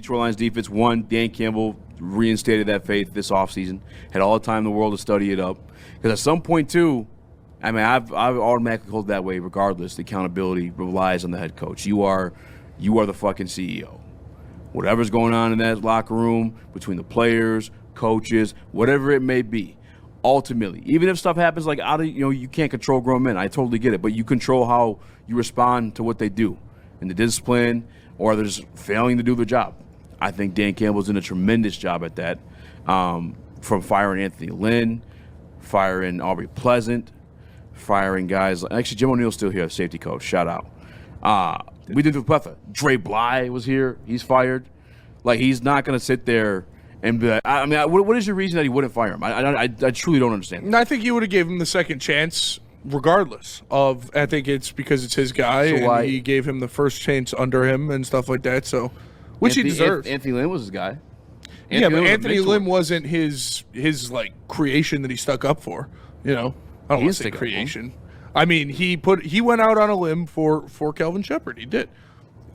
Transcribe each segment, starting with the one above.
Detroit Lions defense. One, Dan Campbell reinstated that faith this offseason. Had all the time in the world to study it up. Because at some point, too, I mean, I've automatically hold that way regardless. The accountability relies on the head coach. You are the fucking CEO. Whatever's going on in that locker room between the players, coaches, whatever it may be, ultimately, even if stuff happens like you can't control grown men. I totally get it, but you control how you respond to what they do and the discipline, or they're just failing to do their job. I think Dan Campbell's done a tremendous job at that, from firing Anthony Lynn, firing Aubrey Pleasant, firing guys. Actually, Jim O'Neill's still here, safety coach. Shout out. We did the plethora. Dre Bly was here. He's fired. Like, he's not going to sit there and be like, I mean, what is your reason that he wouldn't fire him? I truly don't understand that. I think you would have gave him the second chance regardless of, I think it's because it's his guy, and he gave him the first chance under him and stuff like that, so, which he deserves. Anthony Lynn was his guy. Anthony Lynn wasn't his like creation that he stuck up for, you know. I don't want to say creation. I mean, he went out on a limb for Kelvin Sheppard. He did.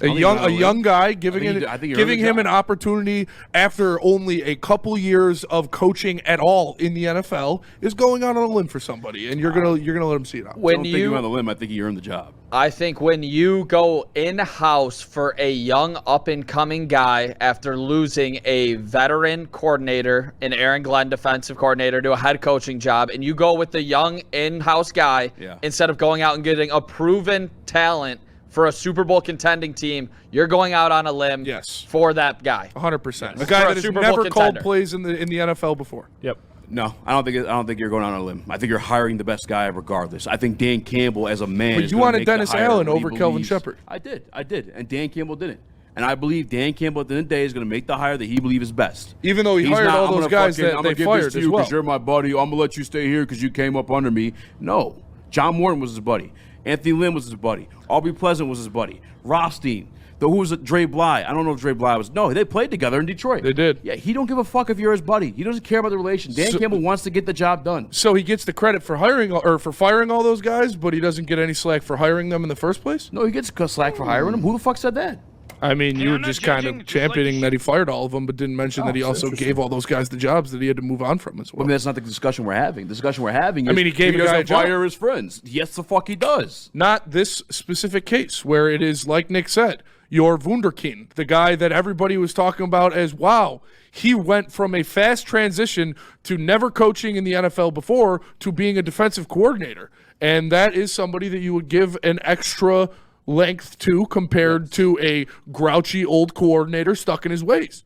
A young guy giving him an opportunity after only a couple years of coaching at all in the NFL is going out on a limb for somebody, and you're gonna let him see it out. I don't think you on the limb. I think he earned the job. I think when you go in-house for a young up-and-coming guy after losing a veteran coordinator, an Aaron Glenn defensive coordinator, to a head coaching job, and you go with the young in-house guy instead of going out and getting a proven talent for a Super Bowl contending team, you're going out on a limb for that guy. 100%. A guy that has never called plays in the NFL before. Yep. No, I don't think you're going on a limb. I think you're hiring the best guy regardless. I think Dan Campbell as a man. But you wanted Dennis Allen over Kelvin Sheppard. I did, and Dan Campbell didn't. And I believe Dan Campbell at the end of the day is going to make the hire that he believes is best. Even though he hired all those guys that they fired as well. Because you're my buddy. I'm going to let you stay here because you came up under me. No. John Morton was his buddy. Anthony Lynn was his buddy. Aubrey Pleasant was his buddy. Rothstein. Who was it? Dre Bly. I don't know if Dre Bly was. No, they played together in Detroit. They did. Yeah, he don't give a fuck if you're his buddy. He doesn't care about the relation. Dan Campbell wants to get the job done. So he gets the credit for hiring or for firing all those guys, but he doesn't get any slack for hiring them in the first place? No, he gets slack for hiring them. Who the fuck said that? I mean, you were just kind of championing that he fired all of them, but didn't mention that he also gave all those guys the jobs that he had to move on from as well. I mean, that's not the discussion we're having. The discussion we're having is he gave a guy a job. Fire his friends. Yes, the fuck he does. Not this specific case where it is, like Nick said, your Wunderkind, the guy that everybody was talking about as, wow, he went from a fast transition to never coaching in the NFL before to being a defensive coordinator. And that is somebody that you would give an extra length to compared to a grouchy old coordinator stuck in his ways.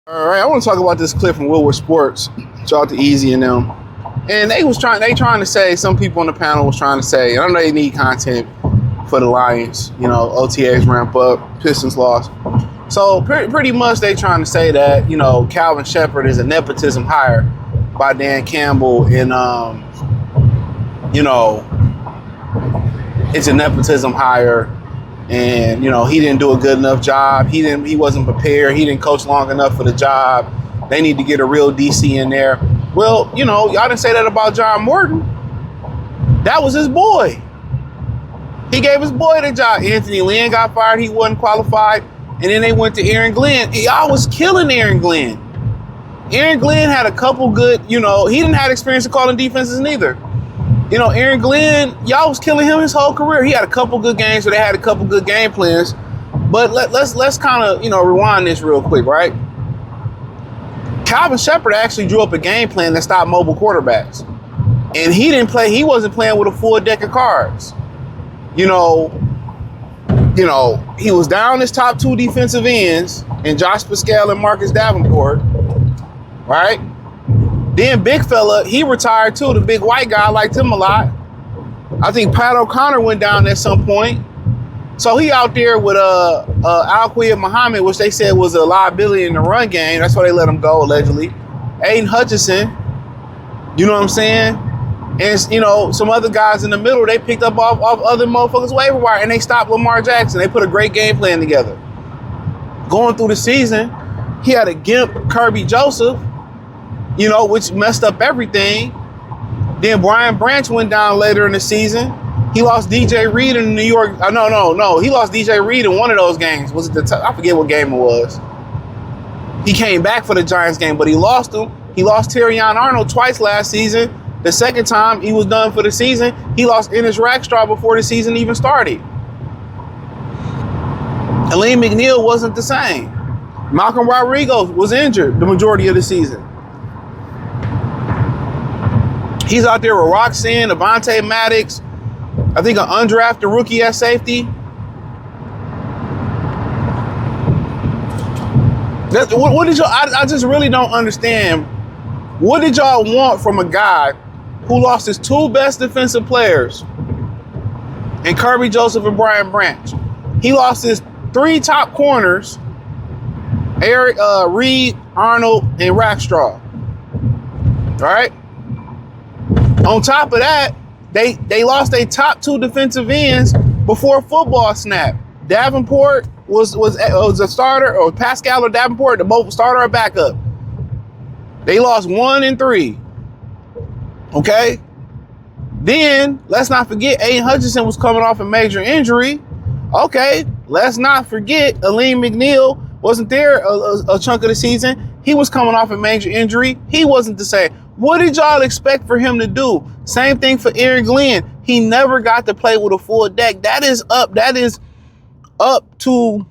All right, I want to talk about this clip from Woodward Sports. Shout out to Easy and them. And they trying to say, some people on the panel was trying to say, and I know they need content for the Lions, you know, OTAs ramp up, Pistons lost. So pretty much they trying to say that, you know, Calvin Sheppard is a nepotism hire by Dan Campbell, and you know, it's a nepotism hire, and you know, he didn't do a good enough job. He wasn't prepared. He didn't coach long enough for the job. They need to get a real DC in there. Well, you know, y'all didn't say that about John Morton. That was his boy. He gave his boy the job. Anthony Lynn got fired. He wasn't qualified. And then they went to Aaron Glenn. Y'all was killing Aaron Glenn. Aaron Glenn had a couple good, you know, he didn't have experience in calling defenses neither. You know, Aaron Glenn, y'all was killing him his whole career. He had a couple good games, so they had a couple good game plans. But let's kind of, you know, rewind this real quick, right? Calvin Sheppard actually drew up a game plan that stopped mobile quarterbacks. And he wasn't playing with a full deck of cards. You know, he was down his top two defensive ends in Josh Pascal and Marcus Davenport, right? Then big fella, he retired too. The big white guy, I liked him a lot. I think Pat O'Connor went down at some point. So he out there with Al-Quiyah Muhammad, which they said was a liability in the run game. That's why they let him go, allegedly. Aiden Hutchinson, you know what I'm saying? And, you know, some other guys in the middle, they picked up off other motherfuckers' waiver wire, and they stopped Lamar Jackson. They put a great game plan together. Going through the season, he had a gimp Kirby Joseph, you know, which messed up everything. Then Brian Branch went down later in the season. He lost DJ Reed in New York. No. He lost DJ Reed in one of those games. Was it I forget what game it was. He came back for the Giants game, but he lost him. He lost Terrion Arnold twice last season. The second time he was done for the season, he lost Ennis Rackstraw before the season even started. Aleem McNeil wasn't the same. Malcolm Rodriguez was injured the majority of the season. He's out there with Roxanne, Avonte Maddox, I think an undrafted rookie at safety. What did y'all, I just really don't understand. What did y'all want from a guy who lost his 2 best defensive players in Kirby Joseph and Brian Branch? He lost his 3 top corners, Eric Reed, Arnold, and Rackstraw. All right. On top of that, they lost their top 2 defensive ends before football snap. Davenport was a starter, or Pascal or Davenport, the both starter or backup. They lost 1 and 3. Okay. Then let's not forget Aiden Hutchinson was coming off a major injury. Okay. Let's not forget Aleem McNeil wasn't there a chunk of the season. He was coming off a major injury. He wasn't the same. What did y'all expect for him to do? Same thing for Aaron Glenn. He never got to play with a full deck. That is up to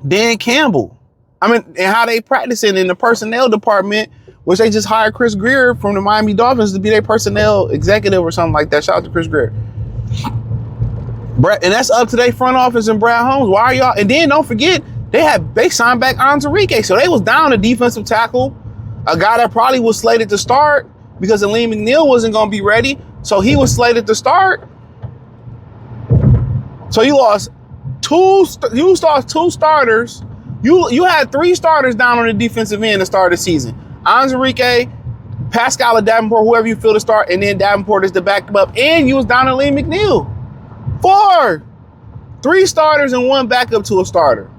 Dan Campbell. I mean, and how they practice it in the personnel department, which they just hired Chris Greer from the Miami Dolphins to be their personnel executive or something like that. Shout out to Chris Greer. And that's up to their front office and Brad Holmes. Why are y'all? And then don't forget, they signed back Anzarike. So they was down a defensive tackle, a guy that probably was slated to start because Aleem McNeil wasn't going to be ready. So he was slated to start. So you lost 2 starters. You had 3 starters down on the defensive end to start the season. Anzarike, Pascal or Davenport, whoever you feel to start, and then Davenport is the backup. And you was down to Aleem McNeil. 3 starters and 1 backup to a starter.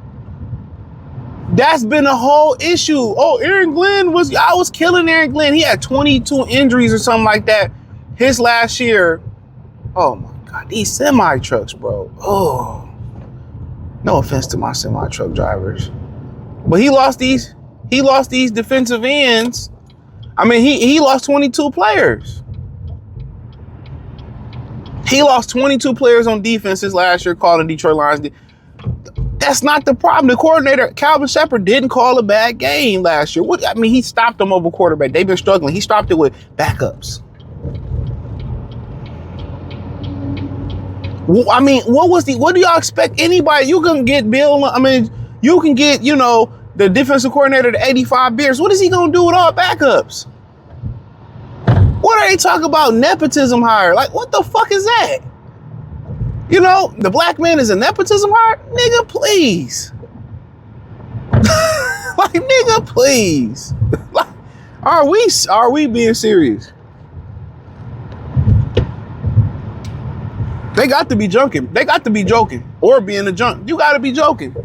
That's been a whole issue. Oh, Aaron Glenn I was killing Aaron Glenn. He had 22 injuries or something like that his last year. Oh my God, these semi trucks, bro. Oh, no offense to my semi truck drivers, but he lost these defensive ends. I mean, he lost 22 players. He lost 22 players on defenses last year, calling Detroit Lions. That's not the problem. The coordinator, Calvin Sheppard, didn't call a bad game last year. He stopped them over quarterback. They've been struggling. He stopped it with backups. I mean, what do y'all expect anybody? You can get Bill, you can get, the defensive coordinator to 85 beers. What is he going to do with all backups? What are they talking about? Nepotism hire? Like, what the fuck is that? The black man is a nepotism hire? Nigga, please. Like, nigga, please. Like, are we being serious? They got to be joking. They got to be joking or being a junk. You got to be joking.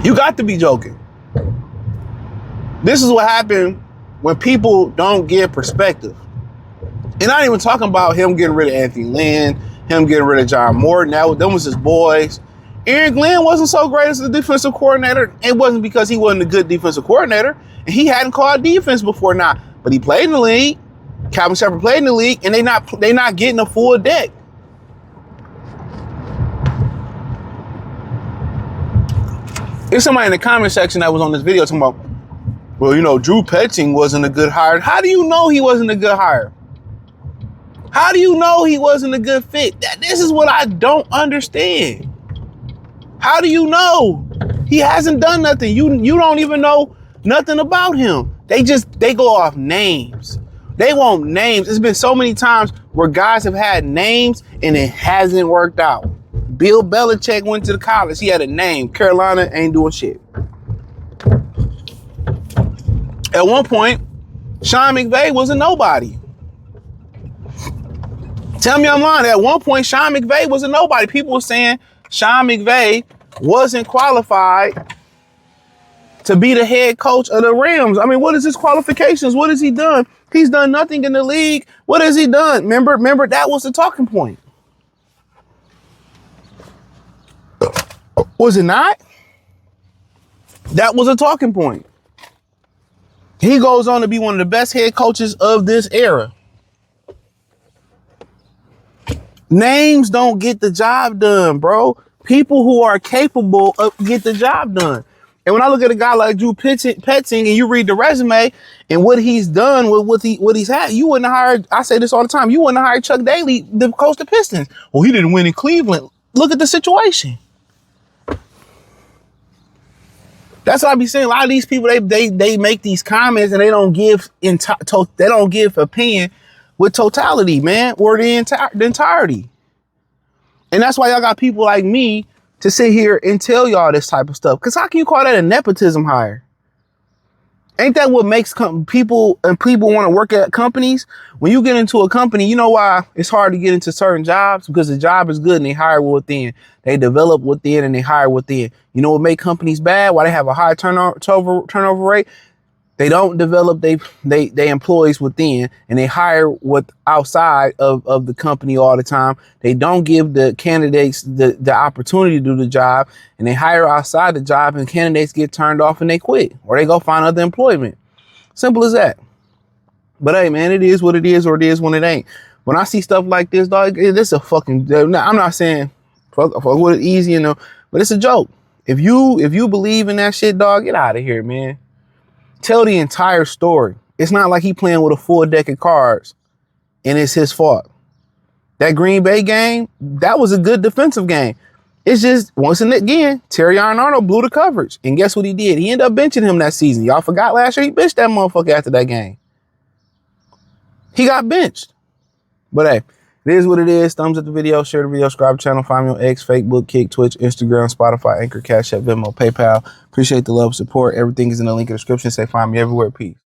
You got to be joking. This is what happened when people don't get perspective. And I ain't even talking about him getting rid of Anthony Lynn, him getting rid of John Morton. Them was his boys. Aaron Glenn wasn't so great as a defensive coordinator. It wasn't because he wasn't a good defensive coordinator. And he hadn't called defense before now. But he played in the league. Calvin Sheppard played in the league, and they not getting a full deck. There's somebody in the comment section that was on this video talking about, well, Drew Petting wasn't a good hire. How do you know he wasn't a good hire? How do you know he wasn't a good fit? This is what I don't understand. How do you know? He hasn't done nothing. You don't even know nothing about him. They go off names. They want names. There's been so many times where guys have had names and it hasn't worked out. Bill Belichick went to the college. He had a name. Carolina ain't doing shit. At one point, Sean McVay was a nobody. Tell me I'm lying. At one point, Sean McVay was a nobody. People were saying Sean McVay wasn't qualified to be the head coach of the Rams. I mean, what is his qualifications? What has he done? He's done nothing in the league. What has he done? Remember that was the talking point. Was it not? That was a talking point. He goes on to be one of the best head coaches of this era. Names don't get the job done, bro. People who are capable of get the job done. And when I look at a guy like Drew Petzing and you read the resume and what he's done with what he's had, you wouldn't have hired, I say this all the time, you wouldn't have hired Chuck Daly to coach the Pistons. Well, he didn't win in Cleveland. Look at the situation. That's what I be saying. A lot of these people, they make these comments and they don't give opinion with totality, man, or the entirety. And that's why y'all got people like me to sit here and tell y'all this type of stuff. Because how can you call that a nepotism hire? Ain't that what makes people want to work at companies? When you get into a company, you know why it's hard to get into certain jobs? Because the job is good and they hire within. They develop within and they hire within. You know what make companies bad? Why they have a high turnover rate? They don't develop they employees within, and they hire with outside of the company all the time. They don't give the candidates the opportunity to do the job, and they hire outside the job, and candidates get turned off and they quit, or they go find other employment. Simple as that. But hey, man, it is what it is, or it is when it ain't. When I see stuff like this, dog, this a fucking. I'm not saying fuck with it easy, you know, but it's a joke. If you believe in that shit, dog, get out of here, man. Tell the entire story. It's not like he playing with a full deck of cards and it's his fault. That Green Bay game, that was a good defensive game. It's just, once again, Terry Arnold blew the coverage. And guess what he did? He ended up benching him that season. Y'all forgot last year? He benched that motherfucker after that game. He got benched. But hey, it is what it is. Thumbs up the video, share the video, subscribe to the channel, find me on X, Facebook, Kick, Twitch, Instagram, Spotify, Anchor, Cash App, Venmo, PayPal. Appreciate the love, support. Everything is in the link in the description. Say find me everywhere. Peace.